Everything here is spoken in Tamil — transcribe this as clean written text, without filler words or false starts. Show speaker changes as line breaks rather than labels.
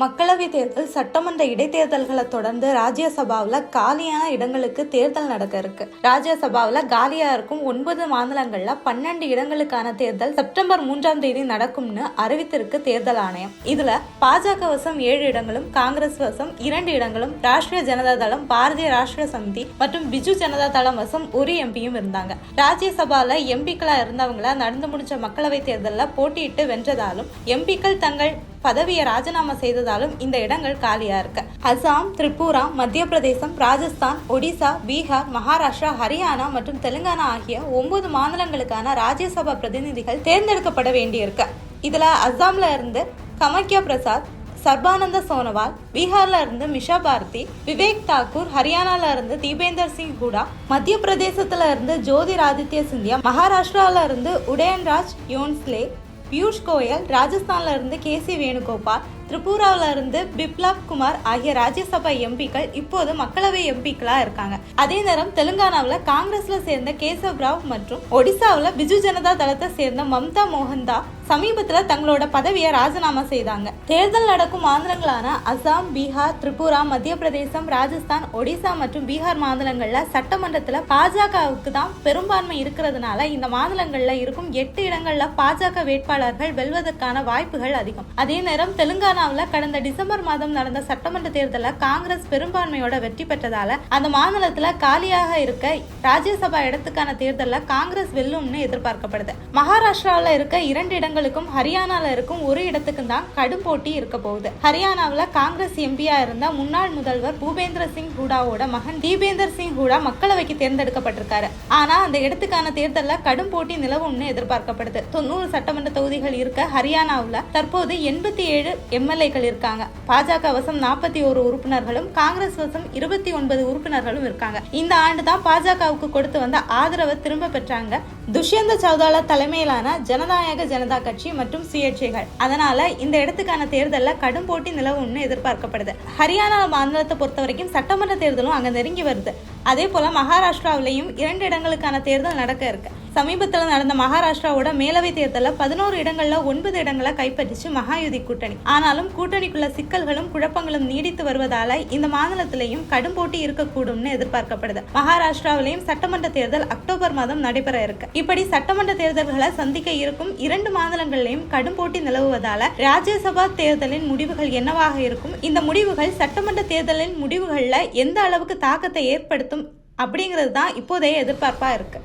மக்களவை தேர்தல், சட்டமன்ற இடைத்தேர்தல்களை தொடர்ந்து ராஜ்யசபாவில் காலியான இடங்களுக்கு தேர்தல் நடக்க இருக்கு. ராஜ்யசபாவில் காலியா இருக்கும் 9 மாநிலங்கள்ல 12 இடங்களுக்கான தேர்தல் செப்டம்பர் 3ஆம் தேதி நடக்கும்னு அறிவித்திருக்கு தேர்தல் ஆணையம். இதுல பாஜக வசம் 7 இடங்களும், காங்கிரஸ் வசம் 2 இடங்களும், ராஷ்டிரிய ஜனதா தளம், பாரதிய ராஷ்டிரிய சமிதி மற்றும் பிஜு ஜனதா தளம் வசம் ஒரு எம்பியும் இருந்தாங்க. ராஜ்யசபால எம்பிக்களா இருந்தவங்கள நடந்து முடிஞ்ச மக்களவை தேர்தலில் போட்டியிட்டு வென்றதாலும் எம்பிக்கள் தங்கள் பதவியை ராஜினாமா செய்ததாலும் இந்த இடங்கள் காலியா இருக்கு. அசாம், திரிபுரா, மத்திய பிரதேசம், ராஜஸ்தான், ஒடிசா, பீகார், மகாராஷ்டிரா, ஹரியானா மற்றும் தெலுங்கானா ஆகிய 9 மாநிலங்களுக்கான ராஜ்யசபா பிரதிநிதிகள் தேர்ந்தெடுக்கப்பட வேண்டியிருக்கு. இதுல அசாம்ல இருந்து கமக்யா பிரசாத், சர்பானந்த சோனோவால், பீகார்ல இருந்து மிஷா பாரதி, விவேக் தாக்கூர், ஹரியானால இருந்து தீபேந்தர் சிங் ஹூடா, மத்திய பிரதேசத்துல இருந்து ஜோதிராதித்ய சிந்தியா, மகாராஷ்டிரால இருந்து உதயன்ராஜ் யோன்ஸ்லே, பியூஷ் கோயல், ராஜஸ்தான்ல இருந்து கேசி வேணுகோபால், திரிபுராவில இருந்து பிப்லாப் குமார் ஆகிய ராஜ்யசபா எம்பிக்கள் இப்போது மக்களவை எம்பிக்களா இருக்காங்க. அதே நேரம் தெலுங்கானாவில் காங்கிரஸ்ல சேர்ந்த கேசவ் ராவ் மற்றும் ஒடிசாவில் பிஜு ஜனதா தளத்தை சேர்ந்த மம்தா மோகன்தா சமீபத்துல தங்களோட பதவியை ராஜினாமா செய்தாங்க. தேர்தல் நடக்கும் மாநிலங்களான அசாம், பீகார், திரிபுரா, மத்திய பிரதேசம், ராஜஸ்தான், ஒடிசா மற்றும் பீகார் மாநிலங்கள்ல சட்டமன்றத்துல பாஜகவுக்கு தான் பெரும்பான்மை இருக்கிறதுனால இந்த மாநிலங்கள்ல இருக்கும் 8 இடங்கள்ல பாஜக வேட்பாளர்கள் வெல்வதற்கான வாய்ப்புகள் அதிகம். அதே நேரம் தெலுங்கானாவில் கடந்த டிசம்பர் மாதம் நடந்த சட்டமன்ற தேர்தலில் காங்கிரஸ் பெரும்பான்மையோட வெற்றி பெற்றதால அந்த மாநிலத்துல காலியாக இருக்க ராஜ்யசபா இடத்துக்கான தேர்தலில் காங்கிரஸ் வெல்லும்னு எதிர்பார்க்கப்படுது. மகாராஷ்டிராவில் இருக்க 2 இடங்களுக்கும் ஹரியானால இருக்கும் ஒரு இடத்துக்கும் தான் கடும் போட்டி இருக்க போகுது. ஹரியானாவில் காங்கிரஸ் எம்பியா இருந்த முன்னாள் முதல்வர் பூபேந்திர சிங் ஹூடாவோட மகன் தீபேந்தர் சிங் ஹூடா மக்களவைக்கு தேர்ந்தெடுக்கப்பட்டிருக்காரு. ஆனா அந்த இடத்துக்கான தேர்தலில் கடும் போட்டி நிலவும்னு எதிர்பார்க்கப்படுது. 90 சட்டமன்ற தொகுதிகள் இருக்க ஹரியானாவில் தற்போது 87 எம்எல்ஏக்கள் இருக்காங்க. பாஜக வசம் 41 உறுப்பினர்களும், காங்கிரஸ் வசம் 29 உறுப்பினர்களும் இருக்காங்க. இந்த ஆண்டு தான் பாஜகவுக்கு கொடுத்து வந்த ஆதரவை திரும்ப பெற்றாங்க துஷ்யந்த சௌதாலா தலைமையிலான ஜனநாயக ஜனதா கட்சி மற்றும் சுயேட்சைகள். அதனால இந்த இடத்துக்கான தேர்தலில் கடும் போட்டி நிலவும்னு எதிர்பார்க்கப்படுது. ஹரியானா மாநிலத்தை பொறுத்த வரைக்கும் சட்டமன்ற தேர்தலும் அங்க நெருங்கி வருது. அதே போல மகாராஷ்டிராவிலையும் 2 இடங்களுக்கான தேர்தல் நடக்க இருக்கு. சமீபத்தில் நடந்த மகாராஷ்டிராவோட மேலவை தேர்தலில் 11 இடங்கள்ல 9 இடங்களை கைப்பற்றிச்சு மகாயுதி கூட்டணி. ஆனாலும் கூட்டணிக்குள்ள சிக்கல்களும் குழப்பங்களும் நீடித்து வருவதால இந்த மாநிலத்திலையும் கடும் போட்டி இருக்கக்கூடும்னு எதிர்பார்க்கப்படுது. மகாராஷ்டிராவிலையும் சட்டமன்ற தேர்தல் அக்டோபர் மாதம் நடைபெற இருக்கு. இப்படி சட்டமன்ற தேர்தல்களை சந்திக்க இருக்கும் 2 மாநிலங்களிலையும் கடும் போட்டி நிலவுவதால ராஜ்யசபா தேர்தலின் முடிவுகள் என்னவாக இருக்கும், இந்த முடிவுகள் சட்டமன்ற தேர்தலின் முடிவுகள்ல எந்த அளவுக்கு தாக்கத்தை ஏற்படுத்தும் அப்படிங்கிறது தான் இப்போதைய எதிர்பார்ப்பா இருக்கு.